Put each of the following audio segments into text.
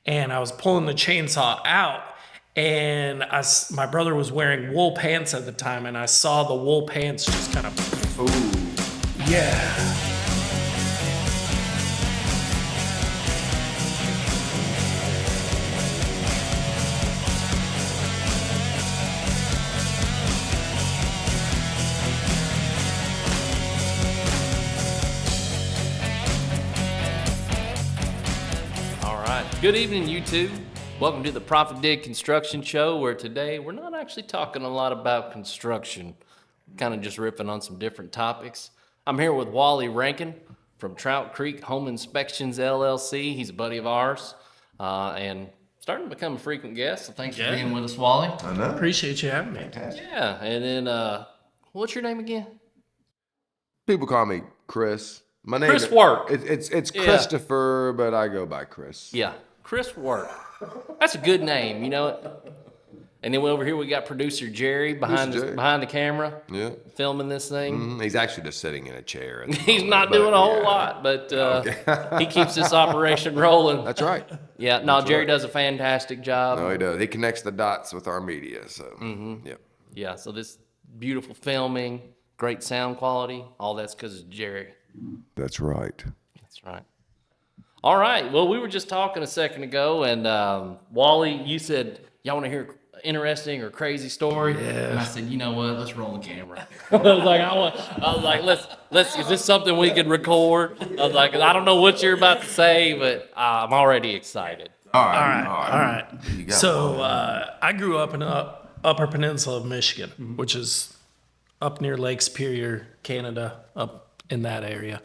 and I was pulling the chainsaw out, and my brother was wearing wool pants at the time, and I saw the wool pants just kind of, Ooh. yeah. Good evening, YouTube. Welcome to the ProfitDig Construction Show, where today we're not actually talking a lot about construction, kind of just riffing on some different topics. I'm here with Wally Rankin from Trout Creek Home Inspections, LLC. He's a buddy of ours and starting to become a frequent guest, so thanks for being with us, Wally. I know. Appreciate you having me. Yeah, and then what's your name again? People call me Chris. My name Chris Work. It's Christopher, but I go by Chris. Yeah, Chris Work. That's a good name, you know it. And then over here we got producer Jerry behind the camera, filming this thing. He's actually just sitting in a chair. He's not doing a whole lot, but he keeps this operation rolling. That's right. Yeah, no, Jerry does a fantastic job. No, he does. He connects the dots with our media. So, Yeah, so this beautiful filming, great sound quality, all that's because of Jerry. That's right. That's right. All right. Well, we were just talking a second ago, and Wally, you said y'all want to hear an interesting or crazy story. Yeah. And I said, you know what? Let's roll the camera. I was like, let's. Is this something we can record? I was like, I don't know what you're about to say, but I'm already excited. All right. So I grew up in the Upper Peninsula of Michigan, which is up near Lake Superior, Canada, up in that area.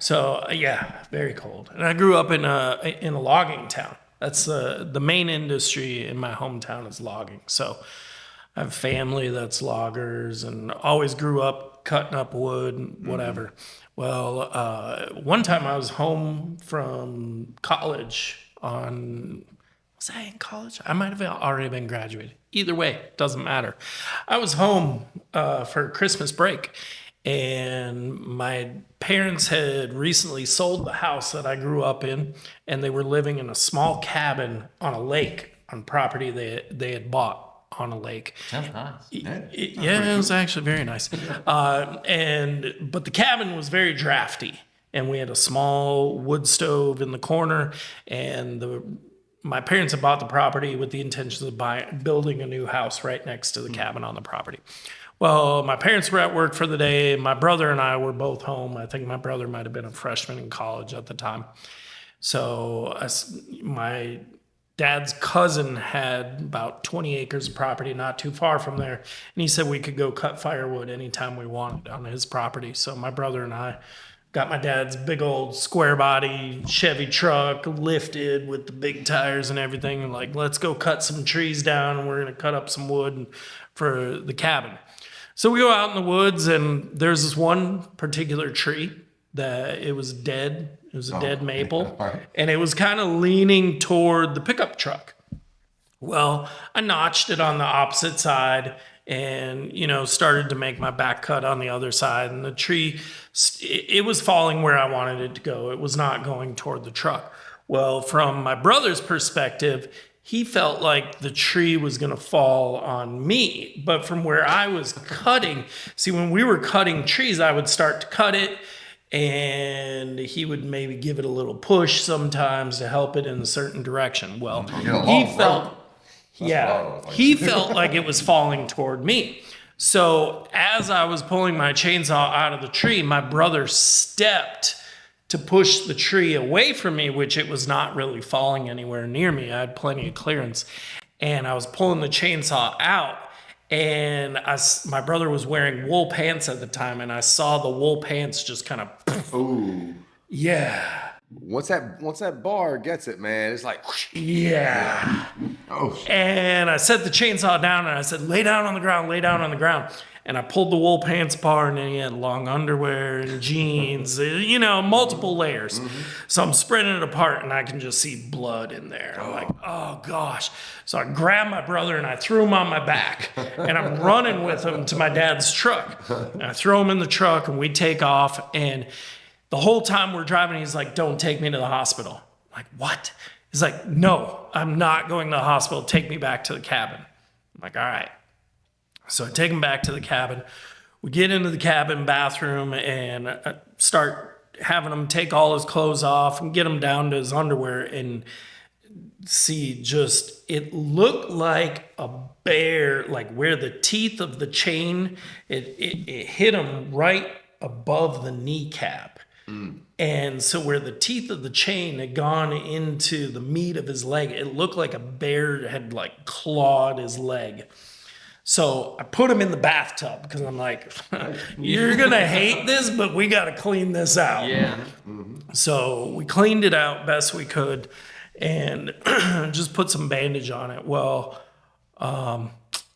So yeah, very cold. And I grew up in a logging town. That's the main industry in my hometown is logging. So I have family that's loggers and always grew up cutting up wood and whatever. Well, one time I was home from college was I in college? I might have already been graduated. Either way, doesn't matter. I was home for Christmas break, and my parents had recently sold the house that I grew up in, and they were living in a small cabin on a lake, on property they had bought on a lake. Sounds nice. It was actually very nice. But the cabin was very drafty, and we had a small wood stove in the corner, and my parents had bought the property with the intentions of building a new house right next to the cabin on the property. Well, my parents were at work for the day. My brother and I were both home. I think my brother might have been a freshman in college at the time. So my dad's cousin had about 20 acres of property not too far from there. And he said we could go cut firewood anytime we wanted on his property. So my brother and I got my dad's big old square body Chevy truck lifted with the big tires and everything. And like, let's go cut some trees down, and we're going to cut up some wood for the cabin. So we go out in the woods, and there's this one particular tree that it was dead. It was a dead maple, and it was kind of leaning toward the pickup truck. Well, I notched it on the opposite side and, started to make my back cut on the other side. And the tree, it was falling where I wanted it to go. It was not going toward the truck. Well, from my brother's perspective, he felt like the tree was going to fall on me. But from where I was cutting, see, when we were cutting trees, I would start to cut it, and he would maybe give it a little push sometimes to help it in a certain direction. Well, he felt like it was falling toward me. So as I was pulling my chainsaw out of the tree, my brother stepped to push the tree away from me, which it was not really falling anywhere near me. I had plenty of clearance. And I was pulling the chainsaw out, and my brother was wearing wool pants at the time, and I saw the wool pants just kind of, Ooh. Yeah. Once that bar gets it, man, it's like, whoosh. Yeah. Oh. And I set the chainsaw down, and I said, lay down on the ground, lay down on the ground. And I pulled the wool pants apart, and then he had long underwear and jeans, multiple layers. Mm-hmm. So I'm spreading it apart, and I can just see blood in there. I'm like, oh, gosh. So I grabbed my brother, and I threw him on my back. And I'm running with him to my dad's truck. And I throw him in the truck, and we take off. And the whole time we're driving, he's like, don't take me to the hospital. I'm like, what? He's like, no, I'm not going to the hospital. Take me back to the cabin. I'm like, all right. So I take him back to the cabin. We get into the cabin bathroom and start having him take all his clothes off and get him down to his underwear, and see, just, it looked like a bear, like where the teeth of the chain, it hit him right above the kneecap. And so where the teeth of the chain had gone into the meat of his leg, it looked like a bear had like clawed his leg. So I put him in the bathtub because I'm like, you're going to hate this, but we got to clean this out. Yeah. So we cleaned it out best we could and just put some bandage on it. Well,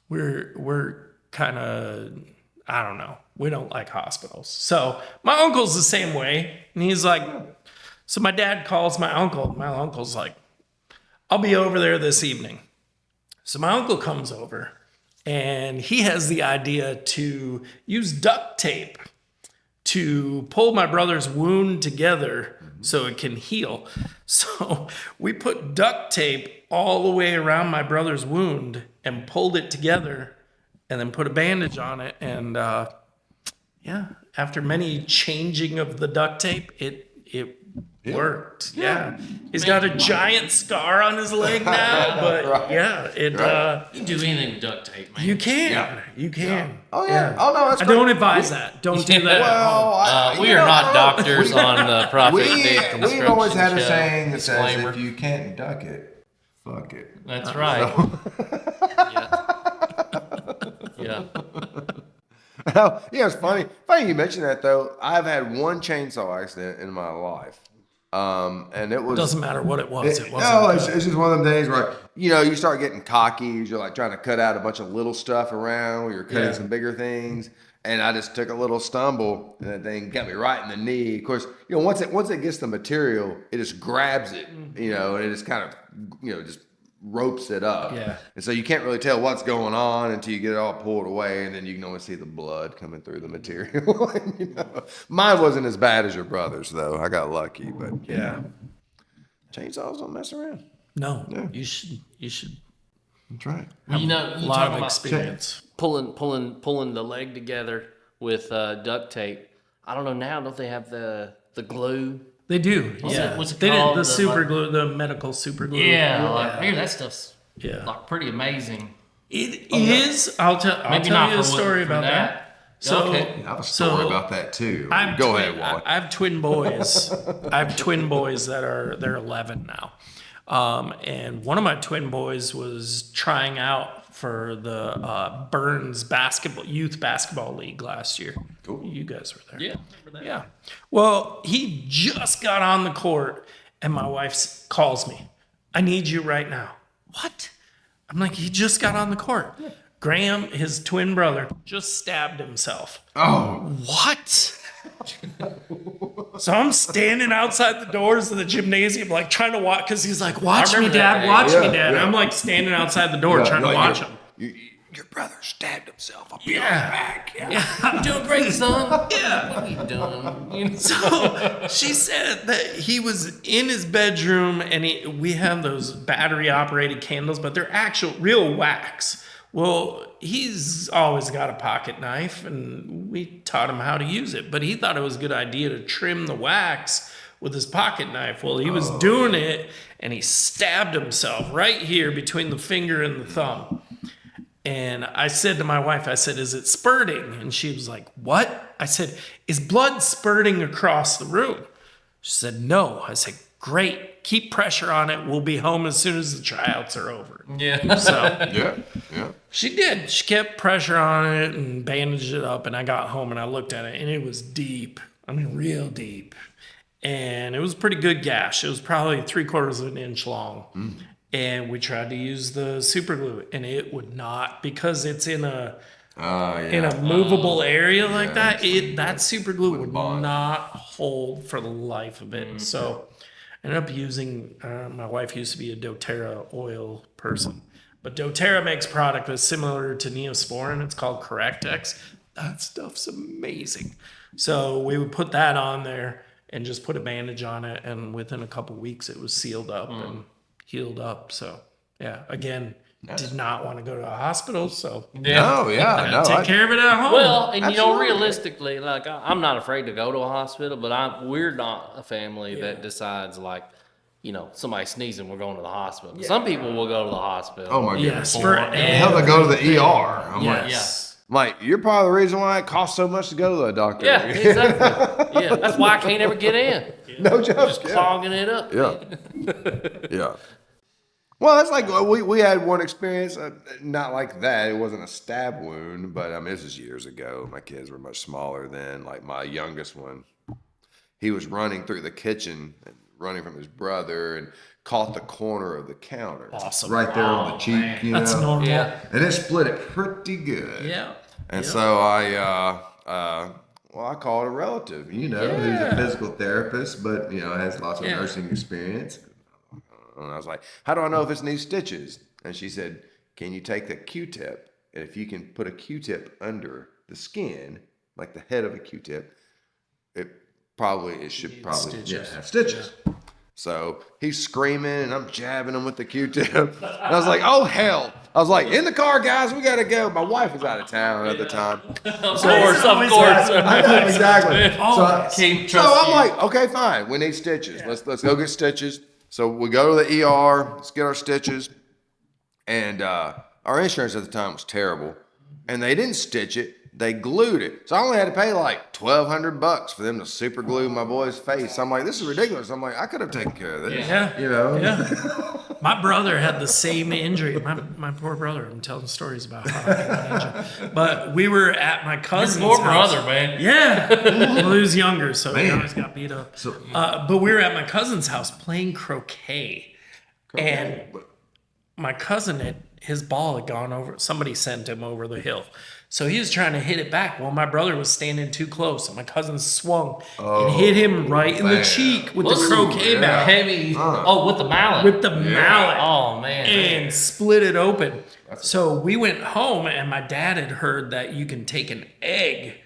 we're kind of, I don't know. We don't like hospitals. So my uncle's the same way. And he's like, so my dad calls my uncle. My uncle's like, I'll be over there this evening. So my uncle comes over and he has the idea to use duct tape to pull my brother's wound together so it can heal. So we put duct tape all the way around my brother's wound and pulled it together and then put a bandage on it. And after many changing of the duct tape, it worked. Yeah. He's got a giant scar on his leg now, but You can do anything with duct tape, man. you can. You can. Oh, yeah. Oh, no, that's I great. don't advise that. Don't do that. Well, We are not doctors on the ProfitDig Construction We've always had a Show. saying that says, Disclaimer. if you can't duck it, fuck it. That's right. Yeah. Yeah, it's funny. Funny you mention that, though. I've had one chainsaw accident in my life. And it was... Doesn't matter what it was. It wasn't No, good. it's just one of them days where, you start getting cocky as you're like trying to cut out a bunch of little stuff around where you're cutting some bigger things. And I just took a little stumble and that thing got me right in the knee. Of course, once it gets the material, it just grabs it, and it just kind of, just ropes it up. Yeah. And so you can't really tell what's going on until you get it all pulled away, and then you can only see the blood coming through the material. Mine wasn't as bad as your brother's, though. I got lucky, but Yeah. chainsaws don't mess around. No. Yeah. You should That's right. Well, you a lot talk of about experience. pulling the leg together with duct tape. I don't know now. Don't they have the glue? They do. What's it They did called? the super glue, the medical super glue. I hear that stuff's Yeah. like pretty amazing. It is. I'll tell Maybe you not a for story for about that. So, Okay. I have a story about that, too. Go ahead, Wally. I have twin boys. I have twin boys they're 11 now. And one of my twin boys was trying out for the Burns youth basketball league last year. Cool. You guys were there. Yeah, remember that? Yeah. Well, he just got on the court and my wife calls me. I need you right now. What? I'm like, he just got on the court. Yeah. Graham, his twin brother, just stabbed himself. Oh. What? So I'm standing outside the doors of the gymnasium, like trying to watch, because he's like, watch me, Dad, watch me, Dad. And I'm like standing outside the door trying to watch him. Your brother stabbed himself. I'll be right back. Yeah. I'm doing great, son. Yeah. What are you doing? So she said that he was in his bedroom and we have those battery operated candles, but they're actual real wax. Well, he's always got a pocket knife and we taught him how to use it, but he thought it was a good idea to trim the wax with his pocket knife. Well, he was doing it and he stabbed himself right here between the finger and the thumb. And I said to my wife, I said, is it spurting? And she was like, what? I said, is blood spurting across the room? She said, no. I said, great. Keep pressure on it. We'll be home as soon as the tryouts are over. Yeah. So Yeah. she did. She kept pressure on it and bandaged it up. And I got home and I looked at it and it was deep. I mean, real deep. And it was a pretty good gash. It was probably 3/4 of an inch long. And we tried to use the super glue and it would not, because it's in a movable area like that. That super glue would not hold for the life of it. So I ended up using, my wife used to be a doTERRA oil person, but doTERRA makes a product that's similar to Neosporin. It's called Correctex. That stuff's amazing. So we would put that on there and just put a bandage on it. And within a couple weeks it was sealed up and healed up. So yeah, again, did not want to go to a hospital. So No, yeah, no. take care of it at home. Well, and Absolutely. realistically, like I'm not afraid to go to a hospital, but we're not a family that decides like, somebody sneezing, we're going to the hospital. Some people will go to the hospital. Oh my yes, goodness. for Hell, they go to the ER. I'm yes. like, you're part of the reason why it costs so much to go to a doctor. Yeah, exactly. Yeah, that's why I can't ever get in. No joke. Just clogging it up. Yeah. Yeah. Well, that's like we had one experience, not like that. It wasn't a stab wound, but I mean, this is years ago. My kids were much smaller then. Like my youngest one, he was running through the kitchen, running from his brother, and caught the corner of the counter. Awesome. Right there on the cheek, you That's know. normal. Yeah. And it split it pretty good. Yeah. And so I called a relative, who's a physical therapist, but, has lots of nursing experience. And I was like, how do I know if it needs stitches? And she said, can you take the Q-tip? And if you can put a Q-tip under the skin, like the head of a Q-tip, it should probably stitches. have stitches. Yeah. So he's screaming and I'm jabbing him with the Q-tip. And I was like, oh, hell. I was like, in the car, guys, we got to go. My wife was out of town at the time. Of course. I know, exactly. So I'm like, okay, fine. We need stitches. Yeah. Let's go get stitches. So we go to the ER, let's get our stitches. And our insurance at the time was terrible. And they didn't stitch it. They glued it. So I only had to pay like $1,200 for them to super glue my boy's face. I'm like, this is ridiculous. I'm like, I could have taken care of this. Yeah. Yeah. My brother had the same injury. My poor brother. I'm telling stories about how I got injured. But we were at my cousin's Your poor house. brother, man. Yeah. Well, he was younger, so he always got beat up. But we were at my cousin's house playing croquet. And my cousin, his ball had gone over. Somebody sent him over the hill. So he was trying to hit it back. Well, my brother was standing too close, and my cousin swung and hit him right in the cheek with the croquet mallet. Heavy. With the mallet. With the mallet. Oh, man. And split it open. So we went home, and my dad had heard that you can take an egg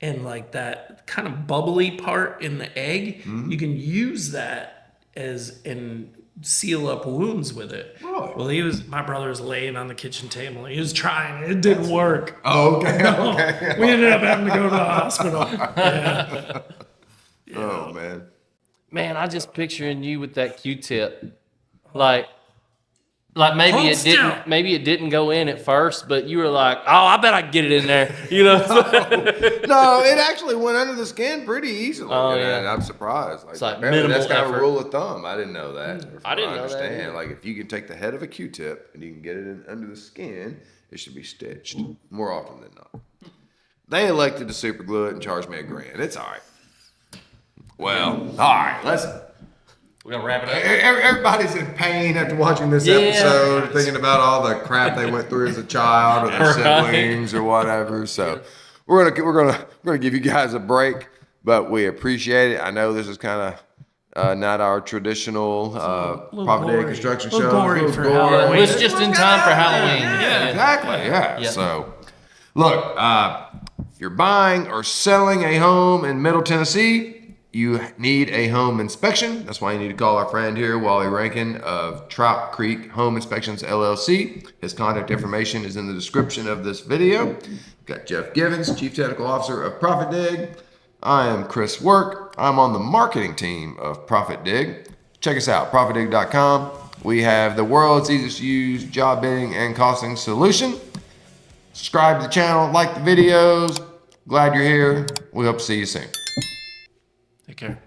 and like that kind of bubbly part in the egg, you can use that and seal up wounds with it. Really? Well, my brother was laying on the kitchen table. He was trying. It didn't work. Oh, okay. We ended up having to go to the hospital. Yeah. Oh, man. Man, I just picturing you with that Q-tip. Like maybe it didn't go in at first, but you were like, oh, I bet I can get it in there. No, it actually went under the skin pretty easily. Oh, and I'm surprised. Like minimal that's kind effort. of a rule of thumb. I didn't know that. I didn't know understand. that either. Like if you can take the head of a Q-tip and you can get it under the skin, it should be stitched more often than not. They elected to super glue it and charge me $1,000. It's all right. Well, all right. We're going to wrap it up. Everybody's in pain after watching this episode, thinking about all the crap they went through as a child or their siblings or whatever. So we're gonna give you guys a break, but we appreciate it. I know this is kind of not our traditional ProfitDig Construction Show. Gory for Halloween. It's just in time for Halloween. Yeah, exactly. Yeah. So look, if you're buying or selling a home in Middle Tennessee, you need a home inspection. That's why you need to call our friend here, Wally Rankin of Trout Creek Home Inspections, LLC. His contact information is in the description of this video. We've got Jeff Givens, Chief Technical Officer of ProfitDig. I am Chris Work. I'm on the marketing team of ProfitDig. Check us out, ProfitDig.com. We have the world's easiest to use job bidding and costing solution. Subscribe to the channel, like the videos. Glad you're here. We hope to see you soon. Take care.